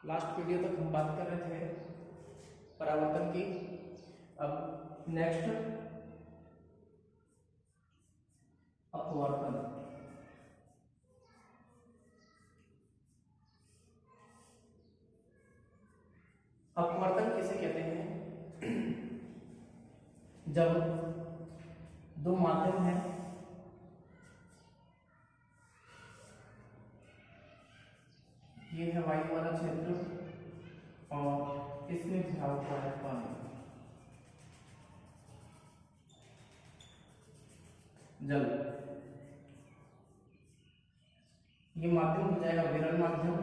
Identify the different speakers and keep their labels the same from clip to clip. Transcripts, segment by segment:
Speaker 1: Last video तक हम बात कर रहे थे परावर्तन की। अब नेक्स्ट अपवर्तन। अपवर्तन किसे कहते हैं? जब दो माध्यम हैं, ये है वायु वाला क्षेत्र और इसमें भरा हुआ है पानी। जल, ये माध्यम हो जाएगा विरल माध्यम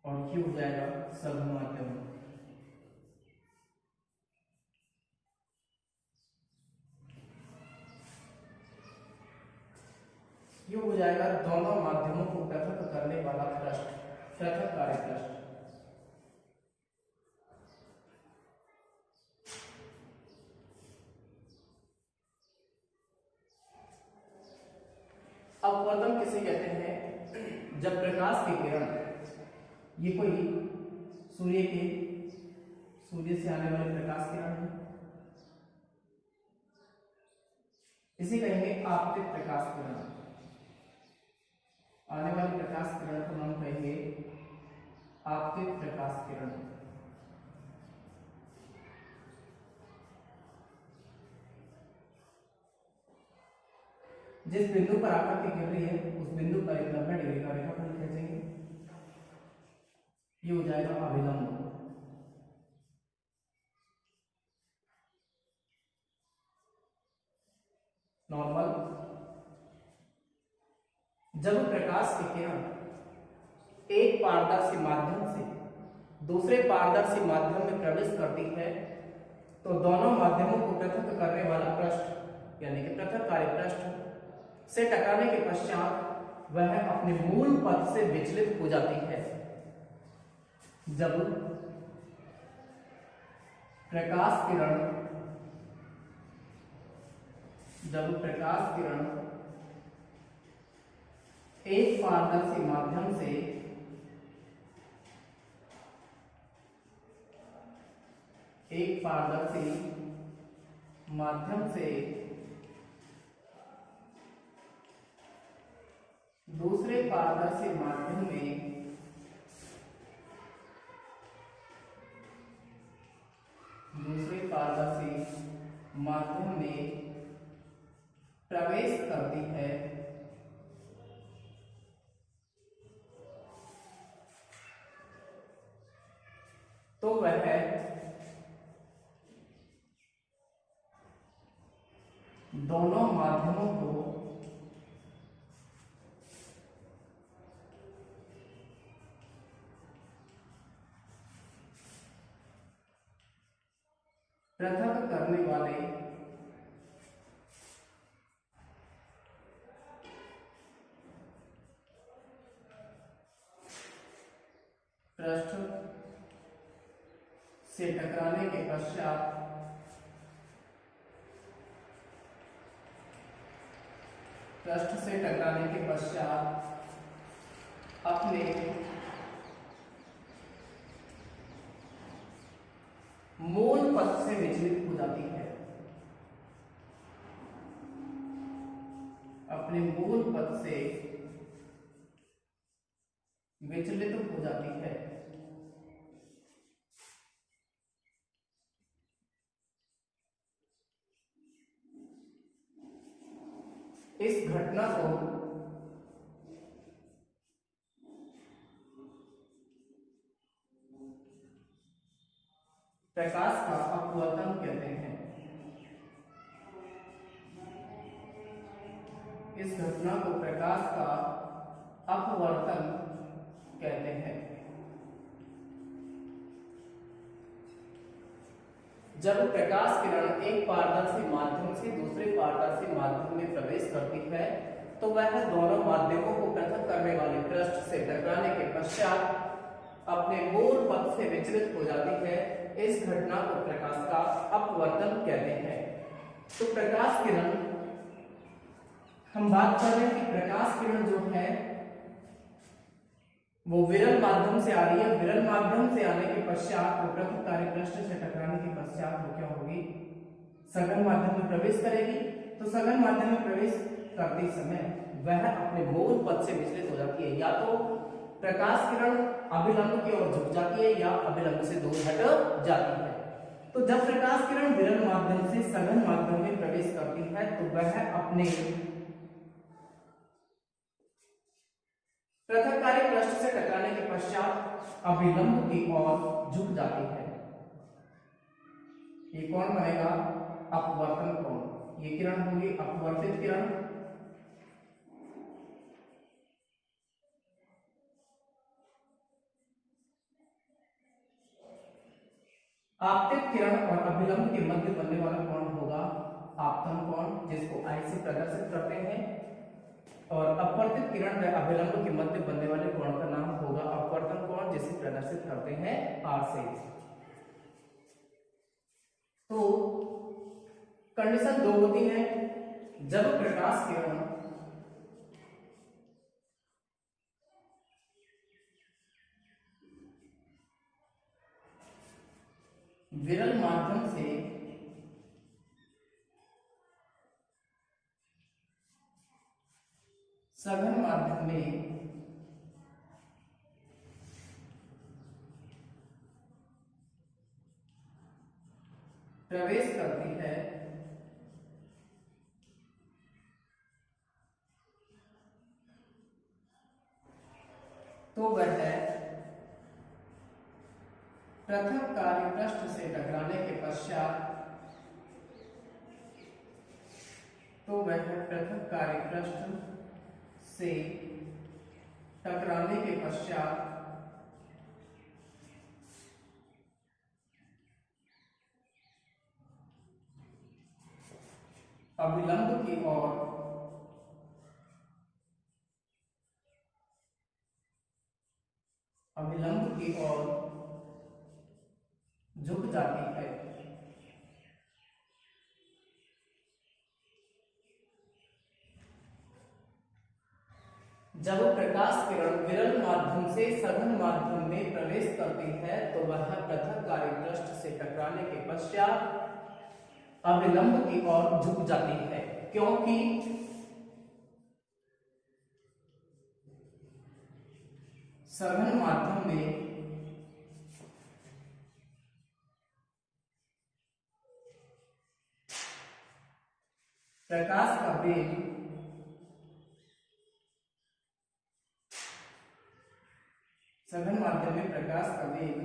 Speaker 1: और ये हो जाएगा सघन माध्यम। ये हो जाएगा दोनों माध्यमों को पृथक करने वाला पृष्ठ, पृथक कार्य पृष्ठ। अपवर्तन किसे कहते हैं? जब प्रकाश की किरण, ये कोई सूर्य से आने वाले प्रकाश किरण है, इसे कहेंगे आपतित प्रकाश किरण। आने वाली प्रकाश किरण को हम कहेंगे आपतित प्रकाश किरण। जिस बिंदु पर आकर के गिर रही है उस बिंदु पर एक 90 डिग्री का रेखाखंड खींचेंगे, ये हो जाएगा अभिलंब। नॉर्मल। जब प्रकाश की किरण एक पारदर्शी माध्यम से दूसरे पारदर्शी माध्यम में प्रवेश करती है तो दोनों माध्यमों को पृथक करने वाला पृष्ठ यानी कि पृथक कार्य पृष्ठ से टकराने के पश्चात वह अपने मूल पथ से विचलित हो जाती है। जब प्रकाश किरण एक पारदर्शी माध्यम से दूसरे पारदर्शी माध्यम में प्रवेश करती है तो वह दोनों माध्यमों को पृथक करने वाले पृष्ठ से टकराने के पश्चात अपने मूल पथ से विचलित हो जाती है। अपने मूल पथ से विचलित हो जाती है। इस घटना को प्रकाश का अपवर्तन कहते हैं। इस घटना को प्रकाश का अपवर्तन कहते हैं। जब प्रकाश किरण एक पारदर्शी माध्यम से दूसरे पारदर्शी माध्यम में प्रवेश करती है तो वह दोनों माध्यमों को पृथक करने वाले पृष्ठ से टकराने के पश्चात अपने मूल पथ से विचलित हो जाती है। इस घटना को प्रकाश का अपवर्तन कहते हैं। तो प्रकाश किरण हम बात कर रहे हैं कि प्रकाश किरण जो है वो विरल माध्यम से आ रही है। विरल माध्यम से आने के पश्चात वो पृथक कार्यपृष्ठ से टकराने के पश्चात वो क्या होगी, सघन माध्यम में प्रवेश करेगी। तो सघन माध्यम में प्रवेश करते समय वह अपने मूल पथ से विचलित हो जाती है। या तो प्रकाश किरण अभिलंब की ओर झुक जाती है या अभिलंब से दूर हट जाती है। तो जब प्रकाश किरण विरल माध्यम से सघन माध्यम में प्रवेश करती है तो वह अपने पृथककारी पृष्ठ से टकराने के पश्चात अभिलंब की ओर झुक जाती है। ये कौन बनेगा, अपवर्तन कोण। ये किरण होगी अपवर्तित किरण। आपतित किरण और अभिलंब के मध्य बनने वाला कोण होगा आपतन कोण, जिसको आई से प्रदर्शित करते हैं। और अपवर्तित किरण व अभिलंब के मध्य बनने वाले कोण का नाम होगा अपवर्तन कोण, जिसे प्रदर्शित करते हैं आर से। तो कंडीशन दो होती है, जब प्रकाश किरण विरल माध्यम से सघन माध्यम में प्रवेश करती है तो वह पृथक कार्यपृष्ठ से टकराने के पश्चात पृथक कार्यपृष्ठ से टकराने के पश्चात अभिलंब की ओर झुक जाती है। जब प्रकाश किरण विरल माध्यम से सघन माध्यम में प्रवेश करती है तो वह पृथक कार्यपृष्ठ से टकराने के पश्चात अभिलंब की ओर झुक जाती है, क्योंकि सघन माध्यम में प्रकाश का वेग सघन माध्यम में प्रकाश का वेग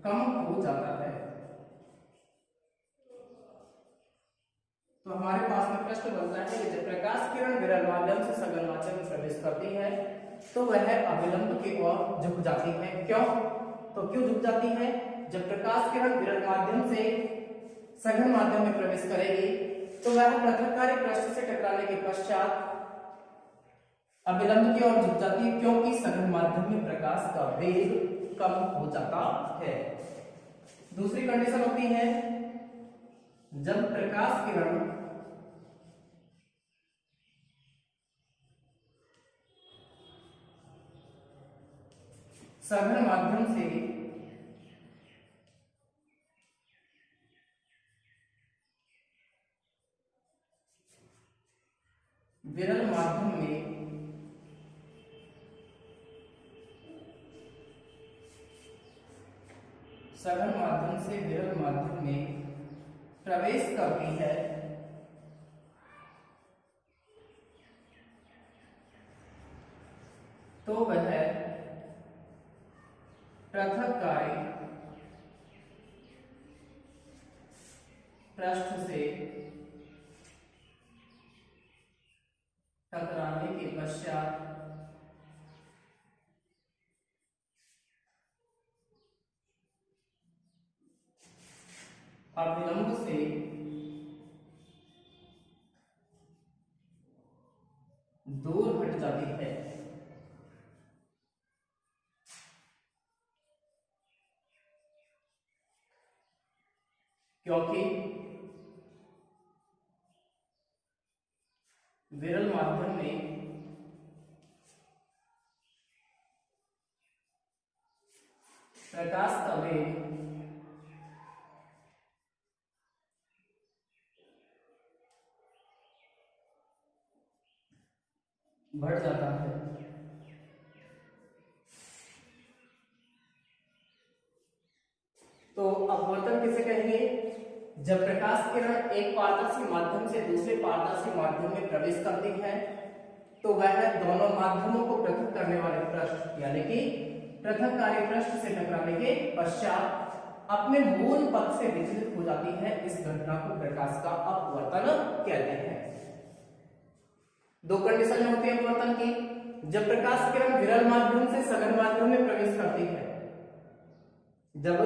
Speaker 1: कम हो जाता है। तो हमारे पास में प्रश्न बनता है कि जब प्रकाश किरण विरल माध्यम से सघन माध्यम में प्रवेश करती है तो वह अभिलंब की ओर झुक जाती है। क्यों? तो क्यों झुक जाती है? जब प्रकाश किरण विरल माध्यम से सघन माध्यम में प्रवेश करेगी तो वह पृथककारी पृष्ठ से टकराने के पश्चात अभिलंब की ओर झुक जाती है, क्योंकि सघन माध्यम में प्रकाश का वेग कम हो जाता है। दूसरी कंडीशन होती है, जब प्रकाश किरण सघन माध्यम से विरल माध्यम में सघन माध्यम से विरल माध्यम में प्रवेश करती है तो वह पृथककारी पृष्ठ से टकराने के पश्चात अभिलंब से दूर हट जाती है। क्योंकि विरल माध्यम में प्रकाश का वेग बढ़ जाता है। तो अपवर्तन किसे कहेंगे? जब प्रकाश किरण एक पारदर्शी माध्यम से दूसरे पारदर्शी माध्यम में प्रवेश करती है तो वह दोनों माध्यमों को पृथक करने वाले पृष्ठ यानी कि पृथककारी पृष्ठ से टकराने के पश्चात अपने मूल पथ से विचलित हो जाती है। इस घटना को प्रकाश का अपवर्तन कहते हैं। दो कंडीशन होती है अपवर्तन की। जब प्रकाश किरण विरल माध्यम से सघन माध्यम में प्रवेश करती है, जब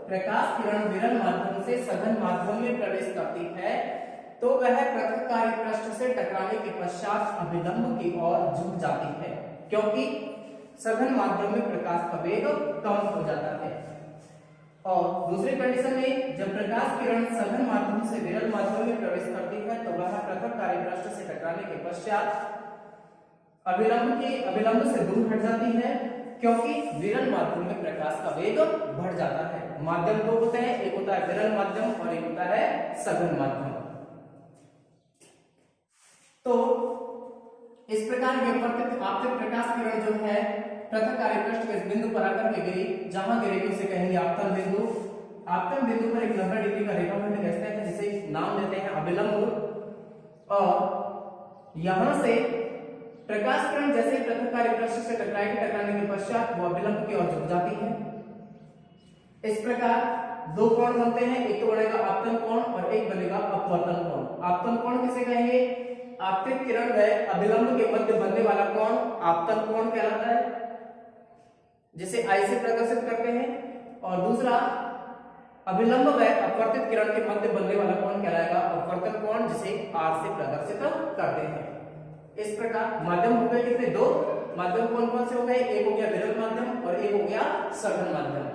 Speaker 1: प्रकाश किरण विरल माध्यम से सघन माध्यम में प्रवेश करती है तो वह पृथककारी पृष्ठ से टकराने के पश्चात अभिलंब की ओर झुक जाती है, क्योंकि सघन माध्यम में प्रकाश का वेग कम हो जाता है। और दूसरी कंडीशन में जब प्रकाश किरण सघन माध्यम से विरल माध्यम में प्रवेश करती है तो वह पृथककारी पृष्ठ से टकराने के पश्चात अभिलंब से दूर हट जाती है, क्योंकि विरल माध्यम में प्रकाश का वेग बढ़ जाता है। माध्यम दो होते हैं, एक होता है विरल माध्यम और एक होता है सघन माध्यम। तो इस प्रकार अपवर्तित आपतित प्रकाश किरण जो है पृथककारी पृष्ठ के बिंदु पर आकर के गिरी, जहां गिरेगी उसे कहेंगे आपतन बिंदु। आपतन बिंदु पर एक 90 डिग्री का रेखाखंड खींचते हैं जिसे नाम देते हैं अभिलंब। और यहां से प्रकाश किरण जैसे पृथककारी पृष्ठ से टकराने के पश्चात वो अभिलंब की ओर झुक जाती है। इस प्रकार दो कोण बनते हैं, एक तो बनेगा आपतन कोण और एक बनेगा अपवर्तन कोण। आपतन कोण किसे कहेंगे? आपतित किरण व अभिलंब के मध्य बनने वाला कोण आपतन कोण कहलाता है, जिसे आई से प्रदर्शित करते हैं। और दूसरा अभिलंब व अपवर्तित किरण के मध्य बनने वाला कोण कहलाएगा अपवर्तन कोण, जिसे आर से प्रदर्शित करते हैं। इस प्रकार माध्यम हो गए कितने? दो। माध्यम कौन कौन से हो गए? एक हो गया विरल माध्यम और एक हो गया सघन माध्यम।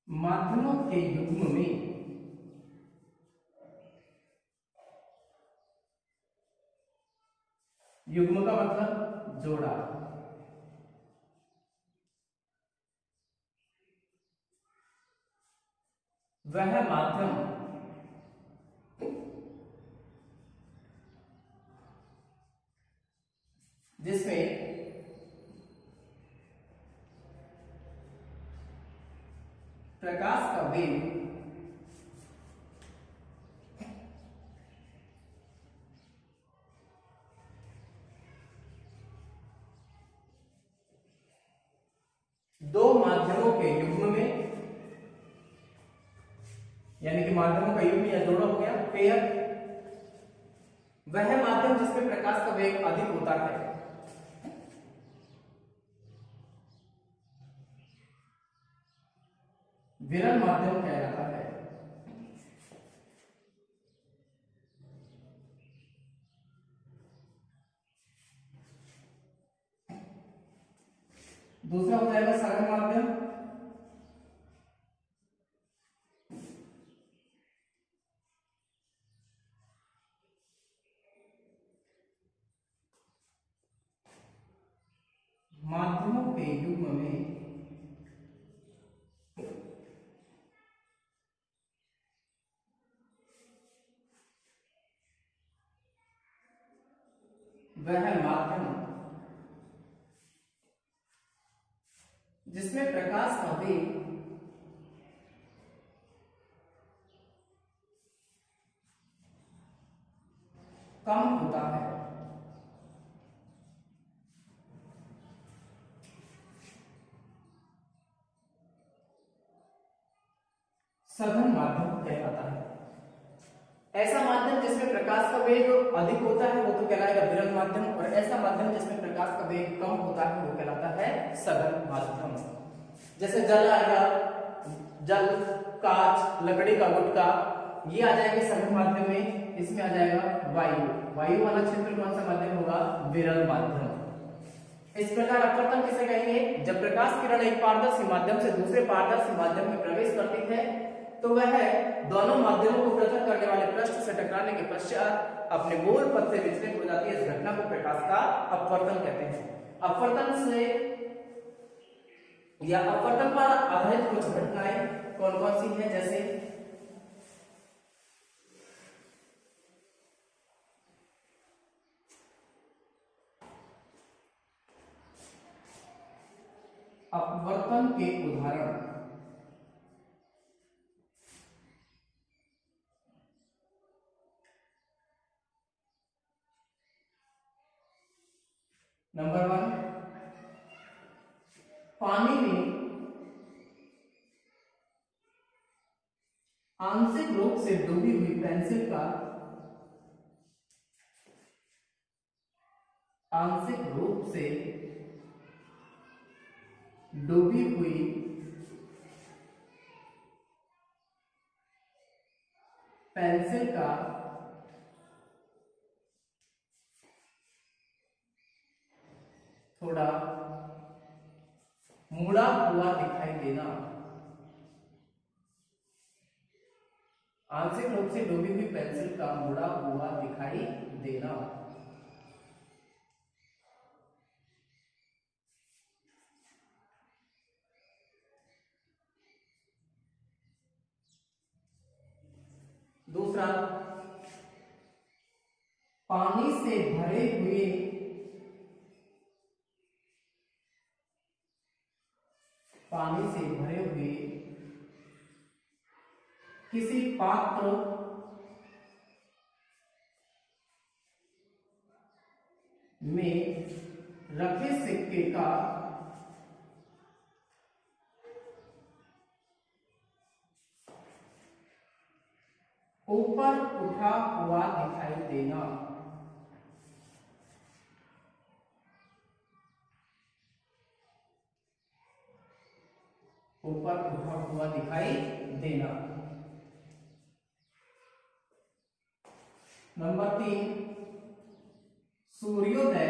Speaker 1: माध्यमों के युग्म में युग्म का मतलब जोड़ा। वह माध्यम जिसमें प्रकाश का वेग दो माध्यमों के युग्म में, यानी कि माध्यमों का युग्म या जोड़ा हो गया पेयर, वह माध्यम जिसमें प्रकाश का वेग अधिक होता है विरल माध्यम कहलाता है। दूसरा हो जाएगा सघन माध्यम। माध्यमों के युग्म में वह माध्यम जिसमें प्रकाश का वेग कम होता है। सघन माध्यम कहलाता है। ऐसा माध्यम जिसमें प्रकाश का वेग अधिक होता है वो तो कहलाएगा विरल माध्यम, और ऐसा माध्यम जिसमें प्रकाश का वेग कम होता है वो कहलाता है सघन माध्यम। जैसे जल आएगा, जल, कांच, लकड़ी का गुटका, ये आ जाएंगे सघन माध्यम में। इसमें आ जाएगा वायु, वायु वाला क्षेत्र कौन सा माध्यम होगा? विरल माध्यम। इस प्रकार अपवर्तन किसे कहेंगे? जब प्रकाश किरण एक पारदर्शी माध्यम से दूसरे पारदर्शी माध्यम में प्रवेश करती है तो वह दोनों माध्यमों को पृथक करने वाले पृष्ठ से टकराने के पश्चात अपने मूल पथ से विचलित हो जाती है। इस घटना को प्रकाश का अपवर्तन कहते हैं। अपवर्तन से या अपवर्तन पर आधारित कुछ घटनाएं कौन कौन सी हैं? जैसे अपवर्तन के उदाहरण, नंबर 1, पानी में आंशिक रूप से डूबी हुई पेंसिल का आंशिक रूप से डूबी हुई पेंसिल का थोड़ा मुड़ा हुआ दिखाई देना। आंशिक रूप से डूबी हुई पेंसिल का मुड़ा हुआ दिखाई देना। दूसरा, पानी से भरे हुए किसी पात्र में रखे सिक्के का ऊपर उठा हुआ दिखाई देना। ऊपर उठा हुआ दिखाई देना। नंबर 3, सूर्योदय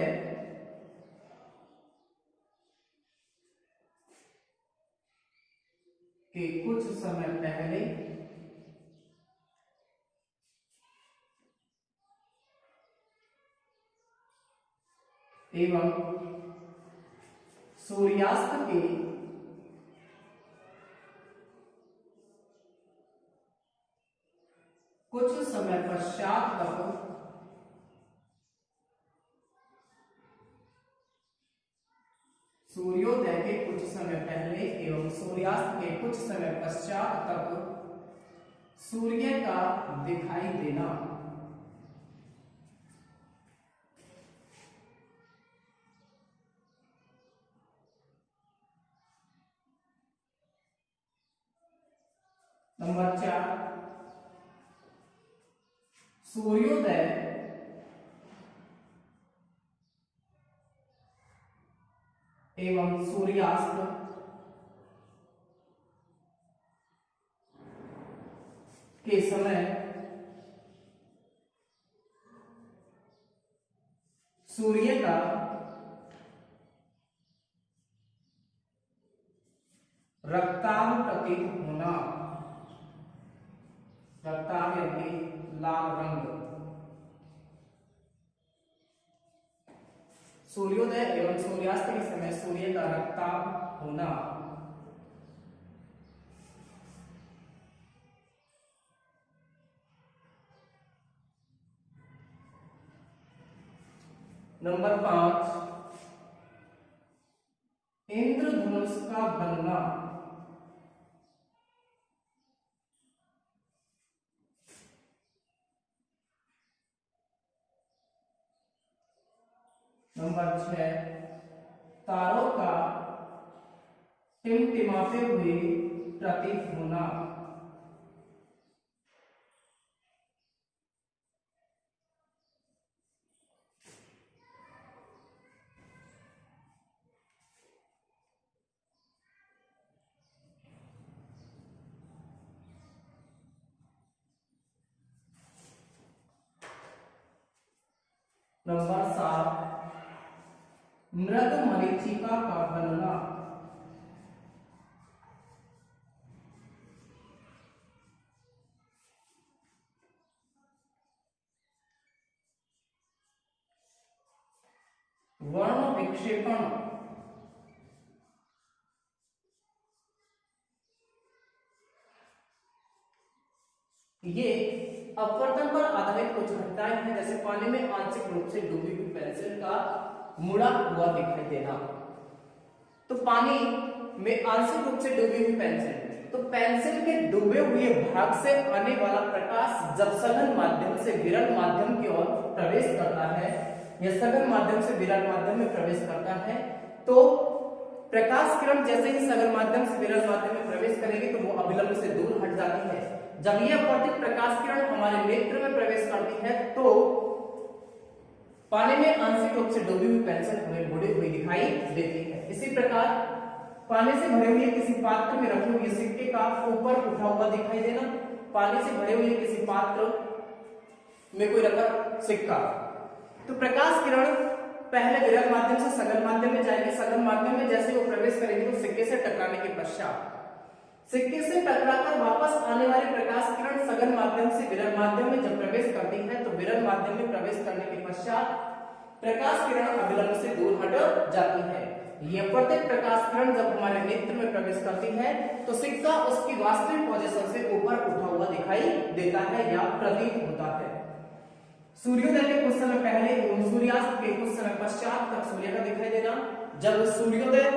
Speaker 1: के कुछ समय पहले एवं सूर्यास्त के कुछ समय पश्चात तक सूर्योदय के कुछ समय पहले एवं सूर्यास्त के कुछ समय पश्चात तक सूर्य का दिखाई देना। नंबर 4, सूर्योदय एवं सूर्यास्त के समय सूर्य का रक्ताभ प्रतीत होना। रक्ताभ यानी लाल रंग। सूर्योदय एवं सूर्यास्त के समय सूर्य का रक्ताभ होना। नंबर 5, इंद्रधनुष का बनना। नंबर 6, तारों का टिमटिमाते हुए प्रतीत होना। नंबर 7, मृग मरीचिका का बनना। वर्ण विक्षेपण। ये अपवर्तन पर आधारित कुछ घटनाएं हैं, जैसे पानी में आंशिक रूप से डूबी हुई पेंसिल का मुड़ा हुआ दिखाई देना। तो पानी में आंशिक रूप से डूबी हुई पेंसिल, तो पेंसिल के डूबे हुए भाग से आने वाला प्रकाश जब सघन माध्यम से विरल माध्यम की ओर प्रवेश करता है, या सघन माध्यम से विरल माध्यम में प्रवेश करता है, तो प्रकाश किरण जैसे ही सघन माध्यम से विरल माध्यम में प्रवेश करेगी तो वो अभिलंब से दूर हट जाती है। जब यह अपवर्तित प्रकाश किरण हमारे नेत्र में प्रवेश करती है तो पानी में आंशिक रूप से डूबी हुई पेंसिल हमें मुड़ी हुई दिखाई देती है। इसी प्रकार पानी से भरे हुए किसी पात्र में रखे हुए सिक्के का ऊपर उठा हुआ दिखाई देना, पानी से भरे हुए किसी पात्र में कोई रखा सिक्का, तो प्रकाश किरण पहले विरल माध्यम से सघन माध्यम में जाएगी, सघन माध्यम में जैसे वो प्रवेश करेगी तो सिक्के से टकराने के पश्चात सिक्के से टकराकर वापस आने वाली प्रकाश किरण सघन माध्यम से विरल माध्यम में जब प्रवेश करती है तो विरल माध्यम में प्रवेश करने के पश्चात प्रकाश किरण अभिलंब से दूर हट जाती है। यह अपवर्तित प्रकाश किरण जब हमारे नेत्र में प्रवेश करती है तो सिक्का उसकी वास्तविक पोजीशन से ऊपर उठा हुआ दिखाई देता है या प्रतीत होता है। सूर्योदय के कुछ समय पहले एवं सूर्यास्त के कुछ समय पश्चात तक सूर्य का दिखाई देना। जब सूर्योदय